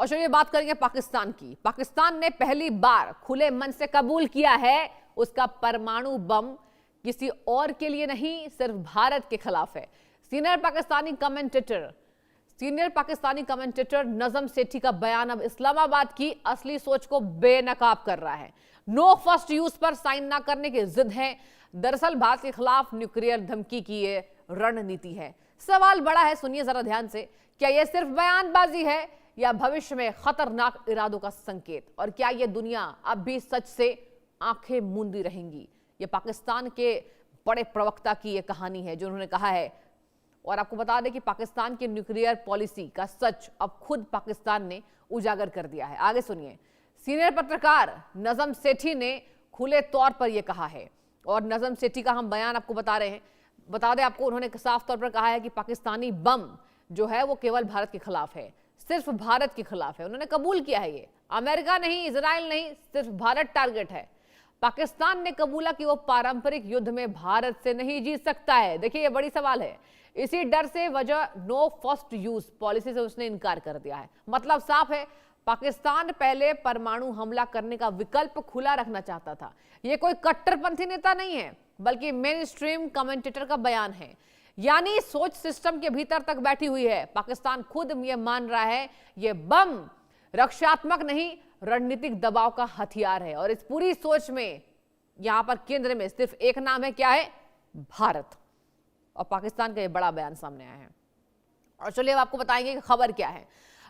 और चलिए बात करेंगे पाकिस्तान की। पाकिस्तान ने पहली बार खुले मन से कबूल किया है उसका परमाणु बम किसी और के लिए नहीं, सिर्फ भारत के खिलाफ है। सीनियर पाकिस्तानी कमेंटेटर नजम सेठी का बयान अब इस्लामाबाद की असली सोच को बेनकाब कर रहा है। नो फर्स्ट यूज पर साइन ना करने की जिद है। दरअसल भारत के खिलाफ न्यूक्लियर धमकी की ये रणनीति है। सवाल बड़ा है, सुनिए जरा ध्यान से। क्या यह सिर्फ बयानबाजी है या भविष्य में खतरनाक इरादों का संकेत? और क्या यह दुनिया अब भी सच से आंखें मूंदी रहेंगी? यह पाकिस्तान के बड़े प्रवक्ता की यह कहानी है जो उन्होंने कहा है। और आपको बता दें कि पाकिस्तान की न्यूक्लियर पॉलिसी का सच अब खुद पाकिस्तान ने उजागर कर दिया है। आगे सुनिए। सीनियर पत्रकार नजम सेठी ने खुले तौर पर यह कहा है, और नजम सेठी का हम बयान आपको बता रहे हैं। बता दें आपको, उन्होंने साफ तौर पर कहा है कि पाकिस्तानी बम जो है वो केवल भारत के खिलाफ है, सिर्फ भारत के खिलाफ है। उन्होंने कबूल किया है, ये अमेरिका नहीं, इजराइल नहीं, सिर्फ भारत टारगेट है। पाकिस्तान ने कबूला कि वो पारंपरिक युद्ध में भारत से नहीं जीत सकता है। देखिए ये बड़ी सवाल है। इसी डर से वजह नो फर्स्ट यूज पॉलिसी से उसने इनकार कर दिया है। मतलब साफ है, पाकिस्तान पहले परमाणु हमला करने का विकल्प खुला रखना चाहता था। यह कोई कट्टरपंथी नेता नहीं है, बल्कि मेन स्ट्रीम कमेंटेटर का बयान है। यानी सोच सिस्टम के भीतर तक बैठी हुई है। पाकिस्तान खुद यह मान रहा है यह बम रक्षात्मक नहीं, रणनीतिक दबाव का हथियार है। और इस पूरी सोच में यहां पर केंद्र में सिर्फ एक नाम है, क्या है? भारत। और पाकिस्तान का यह बड़ा बयान सामने आया है। और चलिए अब आपको बताएंगे कि खबर क्या है।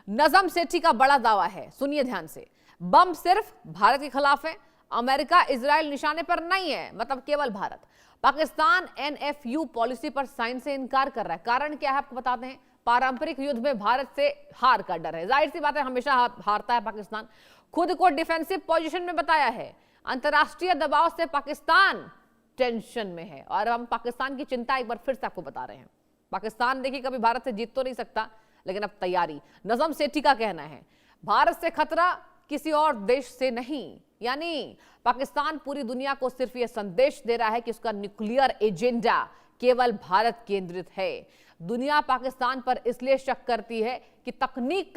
नजम सेठी का बड़ा दावा है, सुनिए ध्यान से। बम सिर्फ भारत के खिलाफ है, अमेरिका इजराइल निशाने पर नहीं है, मतलब केवल भारत। पाकिस्तान NFU पॉलिसी पर साइन से इनकार कर रहा है। कारण क्या है आपको बताते हैं। पारंपरिक युद्ध में भारत से हार का डर है। जाहिर सी बात है, हमेशा हारता है पाकिस्तान। खुद को डिफेंसिव पोजीशन में बताया है। अंतरराष्ट्रीय दबाव से पाकिस्तान टेंशन में है। और हम पाकिस्तान की चिंता एक बार फिर से आपको बता रहे हैं। पाकिस्तान देखिए कभी भारत से जीत तो नहीं सकता, लेकिन अब तैयारी। नजम सेठी का कहना है भारत से खतरा किसी और देश से नहीं। यानी पाकिस्तान पूरी दुनिया को सिर्फ यह संदेश दे रहा है कि उसका न्यूक्लियर एजेंडा केवल भारत केंद्रित है। दुनिया पाकिस्तान पर इसलिए शक करती है कि तकनीक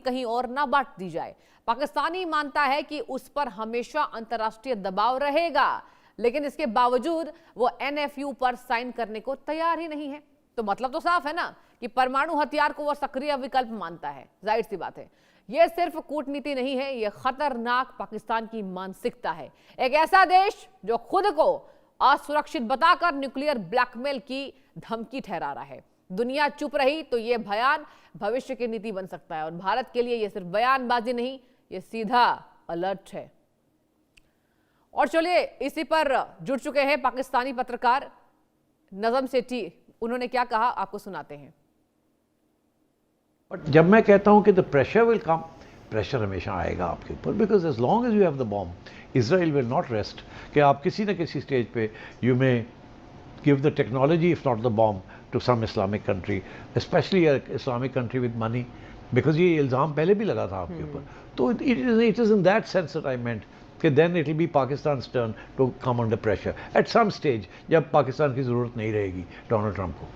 कहीं और ना बांट दी जाए। पाकिस्तानी मानता है कि उस पर हमेशा अंतर्राष्ट्रीय दबाव रहेगा, लेकिन इसके बावजूद वो NFU पर साइन करने को तैयार ही नहीं है। तो मतलब तो साफ है ना कि परमाणु हथियार को वो सक्रिय विकल्प मानता है। जाहिर सी बात है, यह सिर्फ कूटनीति नहीं है, यह खतरनाक पाकिस्तान की मानसिकता है। एक ऐसा देश जो खुद को असुरक्षित बताकर न्यूक्लियर ब्लैकमेल की धमकी ठहरा रहा है। दुनिया चुप रही तो यह बयान भविष्य की नीति बन सकता है। और भारत के लिए यह सिर्फ बयानबाजी नहीं, यह सीधा अलर्ट है। और चलिए इसी पर जुड़ चुके हैं पाकिस्तानी पत्रकार नजम सेठी। उन्होंने क्या कहा आपको सुनाते हैं। बट जब मैं कहता हूं कि द प्रेशर विल कम, प्रेशर हमेशा आएगा आपके ऊपर, because as long as you have the bomb, Israel will not rest. कि आप किसी न किसी स्टेज पे you may give the technology if not the bomb to some Islamic country, specially Islamic country with money, because ये इल्ज़ाम पहले भी लगा था आपके ऊपर। तो it is in that sense that I meant कि then it will be Pakistan's turn to come under pressure at some stage, जब पाकिस्तान की जरूरत नहीं रहेगी डोनाल्ड ट्रंप को।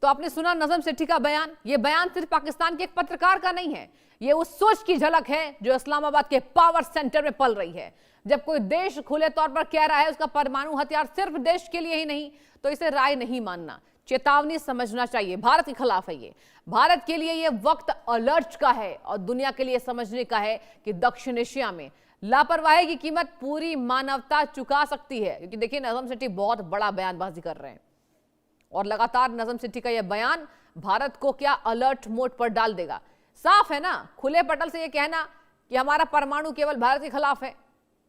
तो आपने सुना नजम सेठी का बयान। यह बयान सिर्फ पाकिस्तान के एक पत्रकार का नहीं है, यह उस सोच की झलक है जो इस्लामाबाद के पावर सेंटर में पल रही है। जब कोई देश खुले तौर पर कह रहा है उसका परमाणु हथियार सिर्फ देश के लिए ही नहीं, तो इसे राय नहीं मानना, चेतावनी समझना चाहिए। भारत के खिलाफ है ये। भारत के लिए यह वक्त अलर्ट का है और दुनिया के लिए समझने का है कि दक्षिण एशिया में लापरवाही की कीमत पूरी मानवता चुका सकती है। क्योंकि देखिए नजम सेठी बहुत बड़ा बयानबाजी कर रहे हैं, और लगातार नजम सेठी का यह बयान भारत को क्या अलर्ट मोड पर डाल देगा। साफ है ना, खुले पटल से यह कहना कि हमारा परमाणु केवल भारत के खिलाफ है,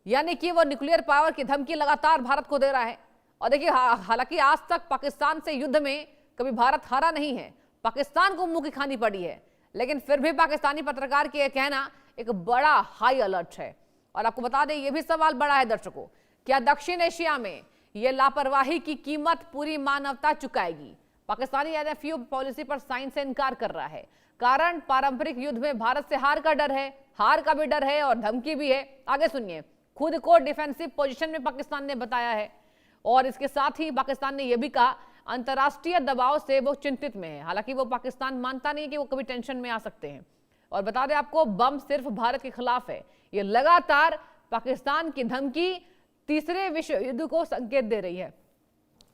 यानी कि वो न्यूक्लियर पावर की धमकी लगातार भारत को दे रहा है। और देखिए हालांकि आज तक पाकिस्तान से युद्ध में कभी भारत हारा नहीं है, पाकिस्तान को मुंह की खानी पड़ी है, लेकिन फिर भी पाकिस्तानी पत्रकार के कहना एक बड़ा हाई अलर्ट है। और आपको बता दें यह भी सवाल बड़ा है दर्शकों, क्या दक्षिण एशिया में यह लापरवाही की कीमत पूरी मानवता चुकाएगी? पाकिस्तानी NFU पॉलिसी पर साइन से इनकार कर रहा है। कारण पारंपरिक युद्ध में भारत से हार का डर है, हार का भी डर है और धमकी भी है। आगे सुनिए। खुद को डिफेंसिव पोजीशन में पाकिस्तान ने बताया है, और इसके साथ ही पाकिस्तान ने यह भी कहा अंतर्राष्ट्रीय दबाव से वो चिंतित में है। हालांकि वो पाकिस्तान मानता नहीं कि वो कभी टेंशन में आ सकते हैं। और बता दें आपको, बम सिर्फ भारत के खिलाफ है। ये लगातार पाकिस्तान की धमकी तीसरे विश्व युद्ध को संकेत दे रही है।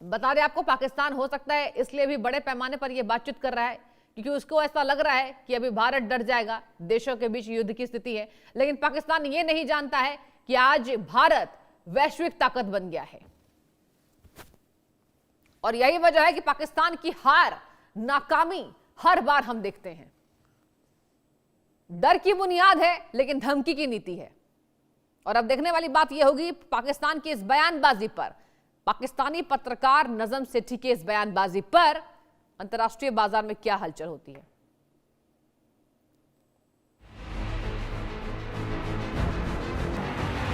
बता दें आपको, पाकिस्तान हो सकता है इसलिए भी बड़े पैमाने पर यह बातचीत कर रहा है क्योंकि उसको ऐसा लग रहा है कि अभी भारत डर जाएगा, देशों के बीच युद्ध की स्थिति है। लेकिन पाकिस्तान ये नहीं जानता है कि आज भारत वैश्विक ताकत बन गया है और यही वजह है कि पाकिस्तान की हार, नाकामी हर बार हम देखते हैं। डर की बुनियाद है लेकिन धमकी की नीति है। और अब देखने वाली बात यह होगी पाकिस्तान की इस बयानबाजी पर, पाकिस्तानी पत्रकार नजम सेठी के इस बयानबाजी पर अंतर्राष्ट्रीय बाजार में क्या हलचल होती है।